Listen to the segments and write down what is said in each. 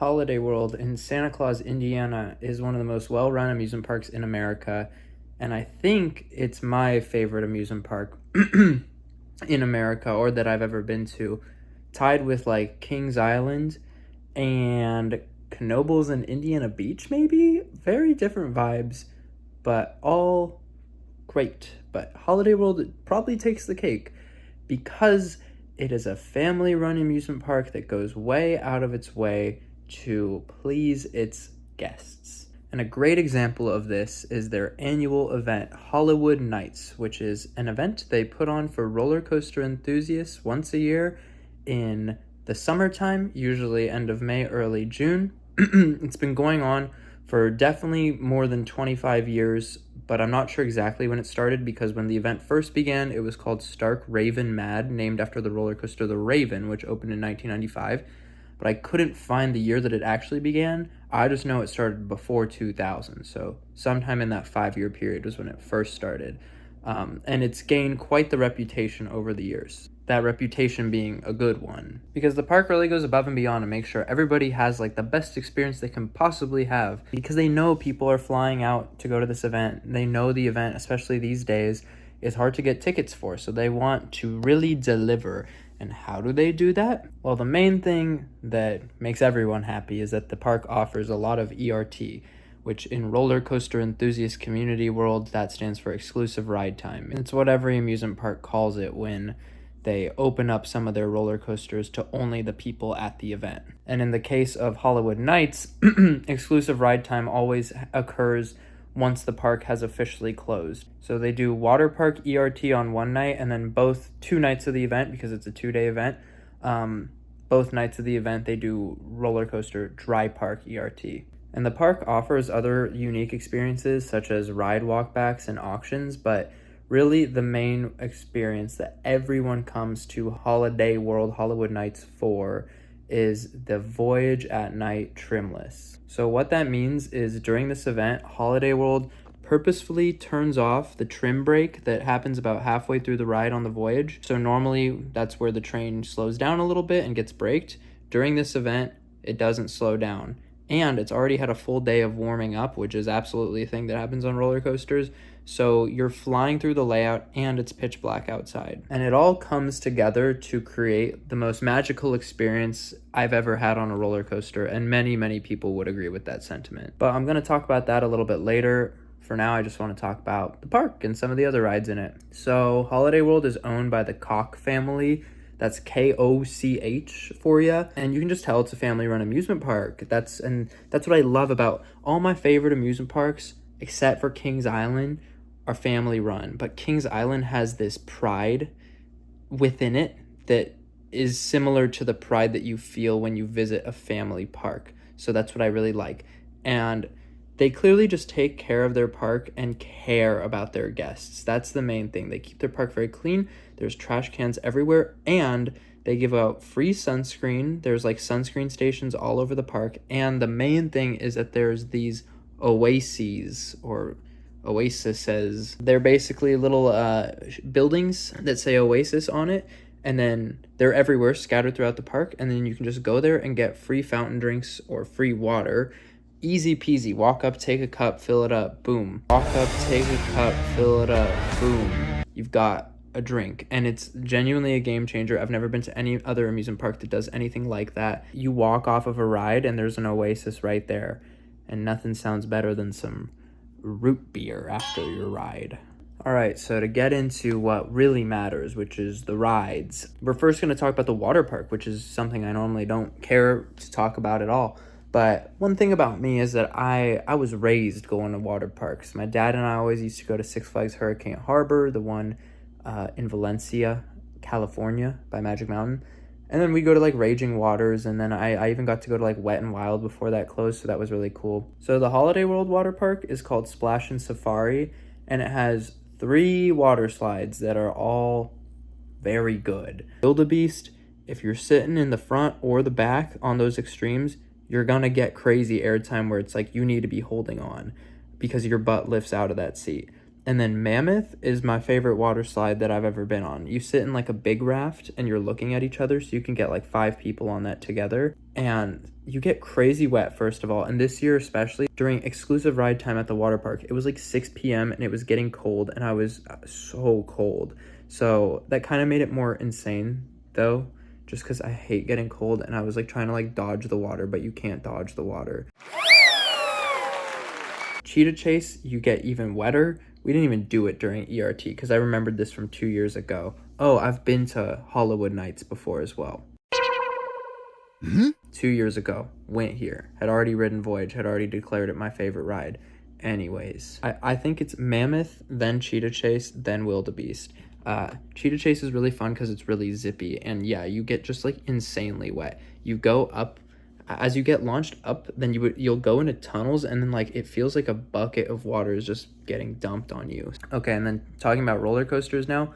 Holiday World in Santa Claus, Indiana is one of the most well-run amusement parks in America, and I think it's my favorite amusement park in America or that I've ever been to, tied with like Kings Island and Knoebels and Indiana Beach maybe. Very different vibes, but all great. But Holiday World probably takes the cake because it is a family-run amusement park that goes way out of its way to please its guests. And a great example of this is their annual event, Holiwood Nights, which is an event they put on for roller coaster enthusiasts once a year in the summertime, usually end of May, early June. It's been going on for definitely more than 25 years, but I'm not sure exactly when it started because when the event first began, it was called Stark Raven Mad, named after the roller coaster The Raven, which opened in 1995. But I couldn't find the year that it actually began. I just know it started before 2000, so sometime in that 5-year period was when it first started. And it's gained quite the reputation over the years. That reputation being a good one, because the park really goes above and beyond to make sure everybody has like the best experience they can possibly have, because they know people are flying out to go to this event. They know the event, especially these days, is hard to get tickets for, so they want to really deliver. And how do they do that? Well, the main thing that makes everyone happy is that the park offers a lot of ERT, which in roller coaster enthusiast community world, that stands for exclusive ride time. It's what every amusement park calls it when they open up some of their roller coasters to only the people at the event. And in the case of Holiwood Nights, exclusive ride time always occurs once the park has officially closed. So they do water park ERT on one night, and then both 2 nights of the event, because it's a 2-day event, both nights of the event they do roller coaster dry park ERT. And the park offers other unique experiences such as ride walkbacks and auctions, but really the main experience that everyone comes to Holiday World Holiwood Nights for is the Voyage at Night trimless. So what that means is during this event, Holiday World purposefully turns off the trim brake that happens about halfway through the ride on the Voyage. So normally that's where the train slows down a little bit and gets braked. During this event, it doesn't slow down. And it's already had a full day of warming up, which is absolutely a thing that happens on roller coasters. So you're flying through the layout and it's pitch black outside. And it all comes together to create the most magical experience I've ever had on a roller coaster. And many, many people would agree with that sentiment. But I'm going to talk about that a little bit later. For now, I just want to talk about the park and some of the other rides in it. So Holiday World is owned by the Koch family. That's Koch for you. And you can just tell it's a family-run amusement park. That's what I love about all my favorite amusement parks, except for Kings Island, are family-run. But Kings Island has this pride within it that is similar to the pride that you feel when you visit a family park. So that's what I really like. And they clearly just take care of their park and care about their guests. That's the main thing. They keep their park very clean. There's trash cans everywhere, and they give out free sunscreen. There's like sunscreen stations all over the park. And the main thing is that there's these oases or oases. They're basically little buildings that say Oasis on it. And then they're everywhere, scattered throughout the park. And then you can just go there and get free fountain drinks or free water. Easy peasy. Walk up, take a cup, fill it up, boom. Walk up, take a cup, fill it up, boom. You've got a drink. And it's genuinely a game changer. I've never been to any other amusement park that does anything like that. You walk off of a ride and there's an oasis right there. And nothing sounds better than some root beer after your ride. All right, so to get into what really matters, which is the rides, we're first going to talk about the water park, which is something I normally don't care to talk about at all. But one thing about me is that I was raised going to water parks. My dad and I always used to go to Six Flags Hurricane Harbor, the one in Valencia, California by Magic Mountain. And then we go to like Raging Waters, and then I even got to go to like Wet and Wild before that closed, so that was really cool. So the Holiday World water park is called Splash and Safari, and it has 3 water slides that are all very good. Wildebeest, if you're sitting in the front or the back on those extremes, you're gonna get crazy airtime where it's like you need to be holding on because your butt lifts out of that seat. And then Mammoth is my favorite water slide that I've ever been on. You sit in like a big raft and you're looking at each other, so you can get like 5 people on that together. And you get crazy wet, first of all. And this year, especially during exclusive ride time at the water park, it was like 6 p.m. and it was getting cold, and I was so cold. So that kind of made it more insane, though, just because I hate getting cold, and I was like trying to like dodge the water, but you can't dodge the water. Cheetah Chase, you get even wetter. We didn't even do it during ERT because I remembered this from 2 years ago. Oh, I've been to Holiwood Nights before as well. 2 years ago, went here, had already ridden Voyage, had already declared it my favorite ride. Anyways, I think it's Mammoth, then Cheetah Chase, then Wildebeest. Cheetah Chase is really fun because it's really zippy, and yeah, you get just like insanely wet. You go up, as you get launched up, then you'll go into tunnels, and then like it feels like a bucket of water is just getting dumped on you. Okay, and then talking about roller coasters now,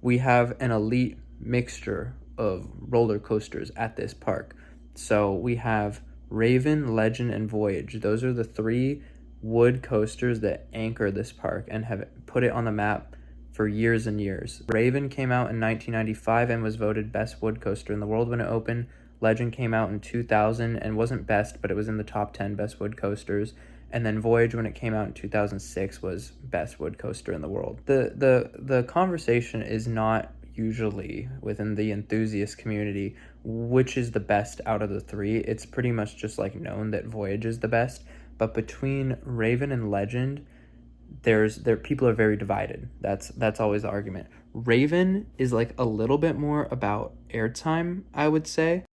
we have an elite mixture of roller coasters at this park. So we have Raven, Legend, and Voyage. Those are the 3 wood coasters that anchor this park and have put it on the map for years and years. Raven came out in 1995 and was voted best wood coaster in the world when it opened. Legend came out in 2000 and wasn't best, but it was in the top 10 best wood coasters. And then Voyage, when it came out in 2006, was best wood coaster in the world. The conversation is not usually within the enthusiast community which is the best out of the 3. It's pretty much just like known that Voyage is the best. But between Raven and Legend, people are very divided. That's always the argument. Raven is like a little bit more about airtime, I would say.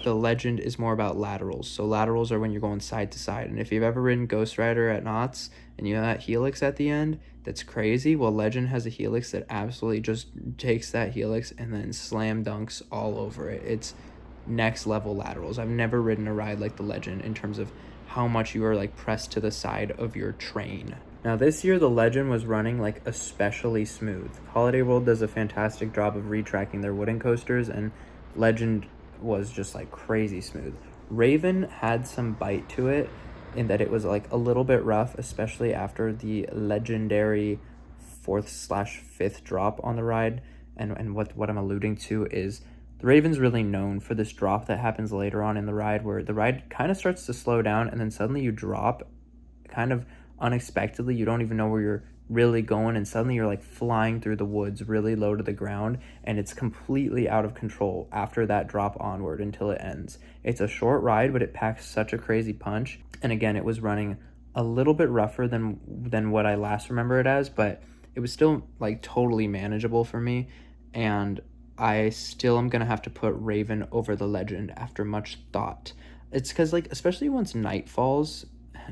The Legend is more about laterals. So laterals are when you're going side to side. And if you've ever ridden Ghost Rider at Knott's and you know that helix at the end, that's crazy. Well, Legend has a helix that absolutely just takes that helix and then slam dunks all over it. It's next level laterals. I've never ridden a ride like the Legend in terms of how much you are like pressed to the side of your train. Now this year the Legend was running like especially smooth. Holiday World does a fantastic job of retracking their wooden coasters, and Legend was just like crazy smooth. Raven had some bite to it in that it was like a little bit rough, especially after the legendary 4th/5th drop on the ride. And what I'm alluding to is the Raven's really known for this drop that happens later on in the ride, where the ride kind of starts to slow down and then suddenly you drop kind of unexpectedly. You don't even know where you're really going, and suddenly you're like flying through the woods really low to the ground, and it's completely out of control after that drop onward until it ends. It's a short ride, but it packs such a crazy punch. And again, it was running a little bit rougher than what I last remember it as, but it was still like totally manageable for me. And I still am gonna have to put Raven over the Legend after much thought. It's because like, especially once night falls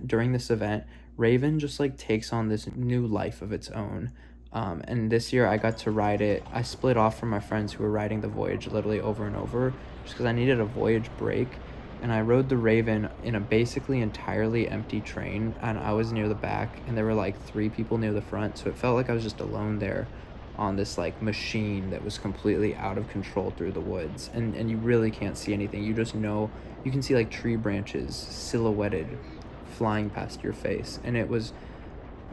during this event, Raven just like takes on this new life of its own. And this year I got to ride it. I split off from my friends who were riding the Voyage literally over and over just because I needed a Voyage break. And I rode the Raven in a basically entirely empty train, and I was near the back, and there were like 3 people near the front, so it felt like I was just alone there on this like machine that was completely out of control through the woods. And you really can't see anything. You just know, you can see like tree branches silhouetted flying past your face. And it was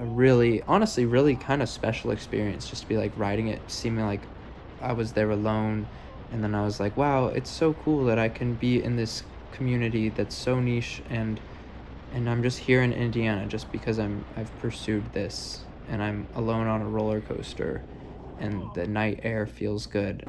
a really, honestly, really kind of special experience just to be like riding it, seeming like I was there alone. And then I was like, wow, it's so cool that I can be in this community that's so niche, and I'm just here in Indiana just because I've pursued this, and I'm alone on a roller coaster, and the night air feels good.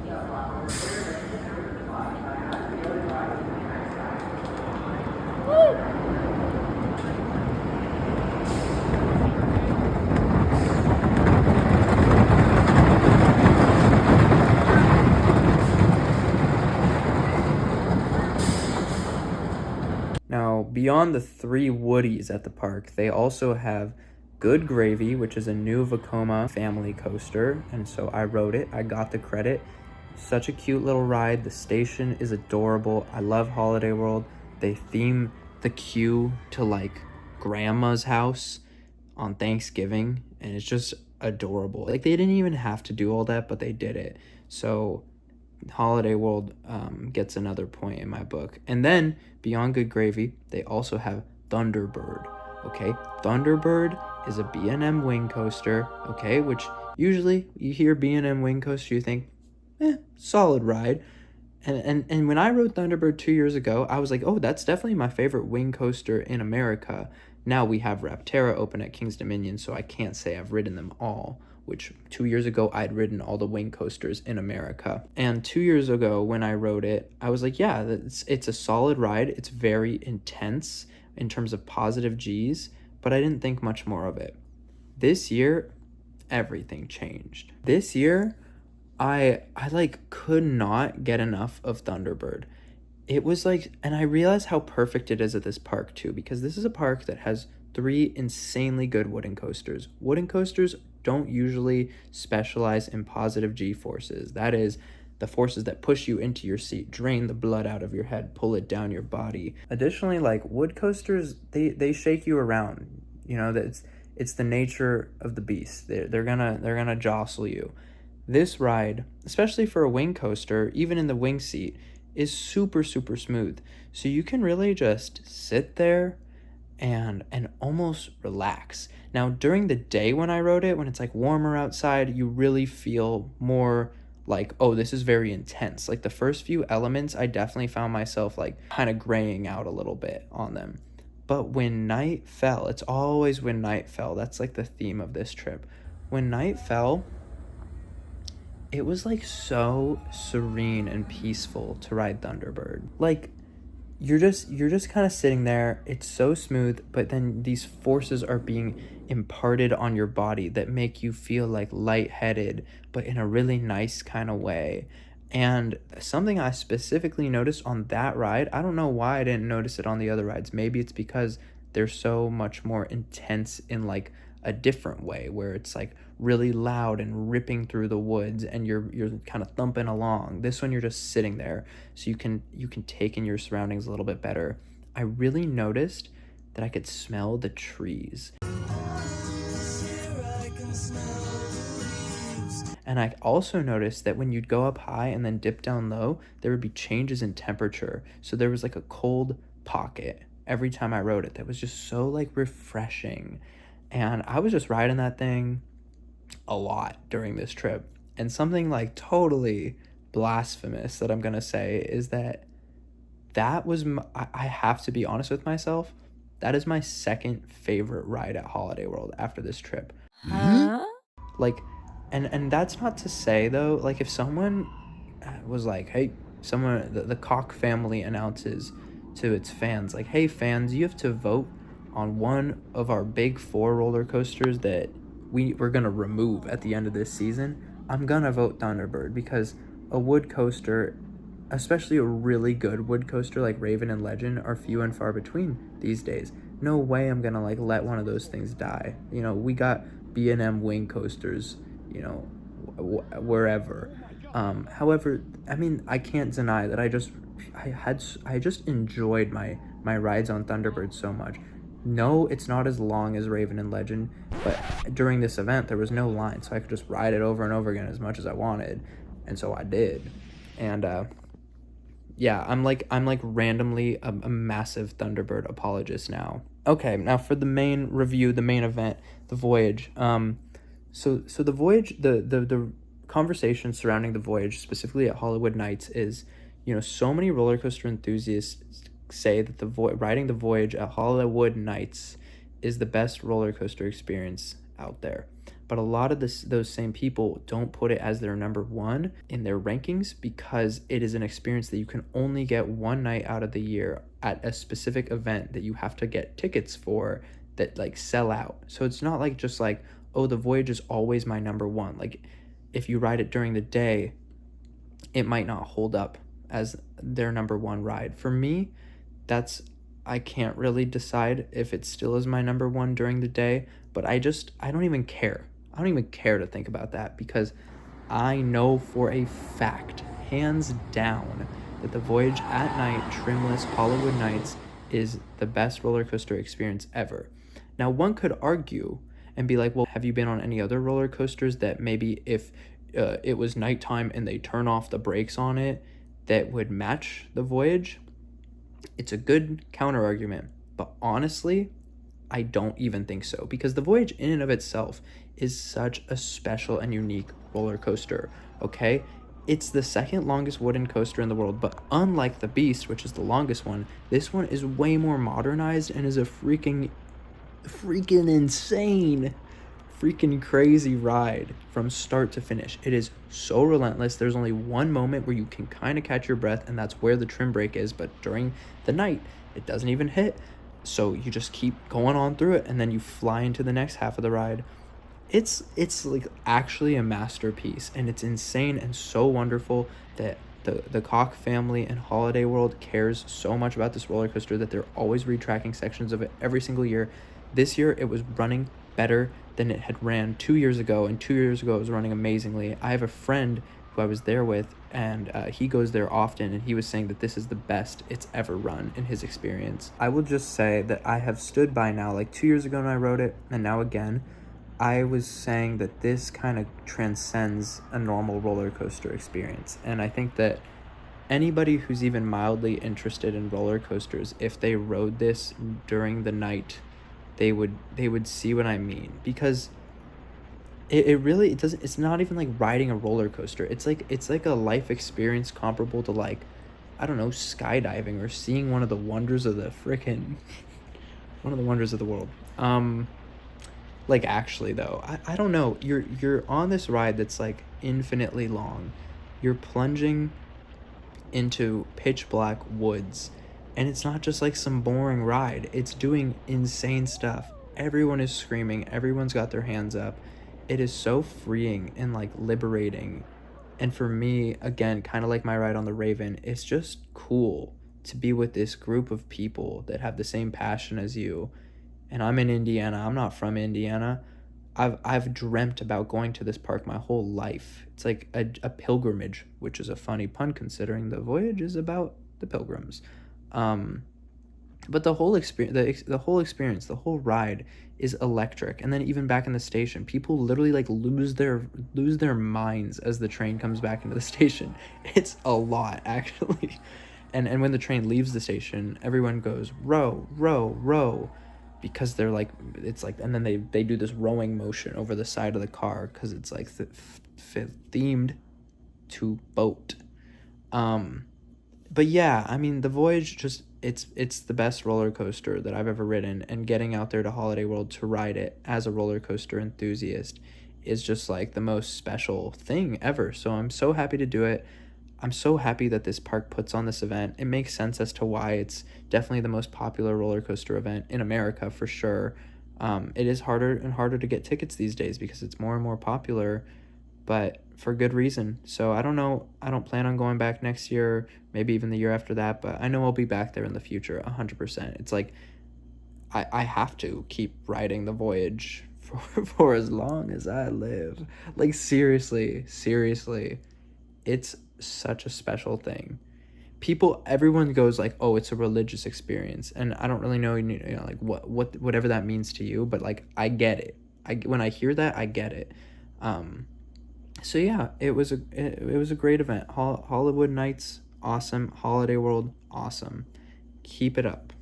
Now, beyond the 3 Woodies at the park, they also have Good Gravy, which is a new Vekoma family coaster, and so I rode it. I got the credit. Such a cute little ride. The station is adorable. I love Holiday World. They theme the queue to like grandma's house on Thanksgiving, and it's just adorable. Like, they didn't even have to do all that, but they did it. So Holiday World gets another point in my book. And then beyond Good Gravy, they also have Thunderbird, Okay, Thunderbird is a B&M wing coaster, okay, which usually you hear B&M wing coaster, you think, solid ride. And when I rode Thunderbird 2 years ago, I was like, oh, that's definitely my favorite wing coaster in America. Now we have Rapterra open at King's Dominion, so I can't say I've ridden them all, which 2 years ago I'd ridden all the wing coasters in America. And 2 years ago when I rode it, I was like, yeah, it's a solid ride. It's very intense in terms of positive G's, but I didn't think much more of it. This year, everything changed. This year, I like could not get enough of Thunderbird. It was like, and I realized how perfect it is at this park too, because this is a park that has 3 insanely good wooden coasters. Wooden coasters don't usually specialize in positive G forces. That is, the forces that push you into your seat, drain the blood out of your head, pull it down your body. Additionally, like wood coasters, they shake you around. You know, it's the nature of the beast. They're gonna jostle you. This ride, especially for a wing coaster, even in the wing seat, is super, super smooth. So you can really just sit there and almost relax. Now, during the day when I rode it, when it's like warmer outside, you really feel more like, oh, this is very intense. Like the first few elements, I definitely found myself like kind of graying out a little bit on them. But when night fell, it's always when night fell. That's like the theme of this trip. When night fell, it was like so serene and peaceful to ride Thunderbird. Like you're just kind of sitting there. It's so smooth, but then these forces are being imparted on your body that make you feel like lightheaded, but in a really nice kind of way. And something I specifically noticed on that ride, I don't know why I didn't notice it on the other rides. Maybe it's because they're so much more intense in like a different way, where it's like really loud and ripping through the woods and you're kind of thumping along. This one you're just sitting there, so you can take in your surroundings a little bit better. I really noticed that I could smell the trees. And I also noticed that when you'd go up high and then dip down low, there would be changes in temperature. So there was like a cold pocket every time I rode it that was just so like refreshing. And I was just riding that thing a lot during this trip. And something like totally blasphemous that I'm going to say is that was I have to be honest with myself. That is my second favorite ride at Holiday World after this trip. Huh? Like, and that's not to say though, like if someone was like, hey, the Koch family announces to its fans, like, hey fans, you have to vote on one of our big 4 roller coasters that we're gonna remove at the end of this season, I'm gonna vote Thunderbird, because a wood coaster, especially a really good wood coaster like Raven and Legend, are few and far between these days. No way I'm gonna like let one of those things die. You know, we got B&M wing coasters, you know, wherever. However, I mean, I can't deny that I just enjoyed my rides on Thunderbird so much. No, it's not as long as Raven and Legend, but during this event there was no line, so I could just ride it over and over again as much as I wanted, and so I did. And yeah, I'm like randomly a massive Thunderbird apologist now. Okay, now for the main review, the main event, the Voyage. So the Voyage, the conversation surrounding the Voyage, specifically at Holiwood Nights, is, you know, so many roller coaster enthusiasts say that riding the Voyage at Holiwood Nights is the best roller coaster experience out there. But a lot of those same people don't put it as their number one in their rankings, because it is an experience that you can only get one night out of the year at a specific event that you have to get tickets for, that like sell out. So it's not like just like, oh, the Voyage is always my number one. Like if you ride it during the day, it might not hold up as their number one ride. For me, I can't really decide if it still is my number one during the day, but I don't even care. I don't even care to think about that, because I know for a fact, hands down, that the Voyage at night, trimless Holiwood Nights is the best roller coaster experience ever. Now, one could argue and be like, well, have you been on any other roller coasters that maybe if it was nighttime and they turn off the brakes on it, that would match the Voyage? It's a good counter argument, but honestly, I don't even think so, because the Voyage in and of itself is such a special and unique roller coaster, okay? It's the second longest wooden coaster in the world, but unlike the Beast, which is the longest one, this one is way more modernized and is a freaking insane, freaking crazy ride from start to finish. It is so relentless. There's only one moment where you can kind of catch your breath, and that's where the trim brake is, but during the night, it doesn't even hit. So you just keep going on through it, and then you fly into the next half of the ride. It's like actually a masterpiece, and it's insane and so wonderful that the Koch family and Holiday World cares so much about this roller coaster that they're always retracking sections of it every single year. This year it was running better than it had ran 2 years ago, and 2 years ago it was running amazingly. I have a friend who I was there with, and he goes there often, and he was saying that this is the best it's ever run in his experience. I will just say that I have stood by now, like 2 years ago when I rode it, and now again, I was saying that this kind of transcends a normal roller coaster experience. And I think that anybody who's even mildly interested in roller coasters, if they rode this during the night, they would see what I mean. Because it really, it doesn't, it's not even like riding a roller coaster. It's like a life experience comparable to, like, I don't know, skydiving or seeing one of the wonders of the frickin' one of the wonders of the world. Like, actually though, I don't know, you're on this ride that's like infinitely long. You're plunging into pitch black woods, and it's not just like some boring ride. It's doing insane stuff. Everyone is screaming, everyone's got their hands up. It is so freeing and like liberating. And for me, again, kind of like my ride on the Raven, it's just cool to be with this group of people that have the same passion as you. And I'm in Indiana. I'm not from Indiana. I've dreamt about going to this park my whole life. It's like a pilgrimage, which is a funny pun considering the Voyage is about the pilgrims. Um, but the whole experience, the whole ride is electric. And then even back in the station, people literally like lose their minds as the train comes back into the station. It's a lot, actually. And when the train leaves the station, everyone goes row, row, row, because they're like, it's like, and then they do this rowing motion over the side of the car because it's like themed to boat. But yeah, I mean, the Voyage just, it's the best roller coaster that I've ever ridden, and getting out there to Holiday World to ride it as a roller coaster enthusiast is just like the most special thing ever. So I'm so happy to do it. I'm so happy that this park puts on this event. It makes sense as to why it's definitely the most popular roller coaster event in America, for sure. It is harder and harder to get tickets these days because it's more and more popular, but for good reason. So I don't know. I don't plan on going back next year, maybe even the year after that, but I know I'll be back there in the future, 100%. It's like I have to keep riding the Voyage for as long as I live. Like, seriously, seriously. It's such a special thing. Everyone goes like, oh, it's a religious experience, and I don't really know, like whatever that means to you, but like I get it. When I hear that, I get it. So yeah, it was a great event. Holiwood Nights, awesome. Holiday World, awesome. Keep it up.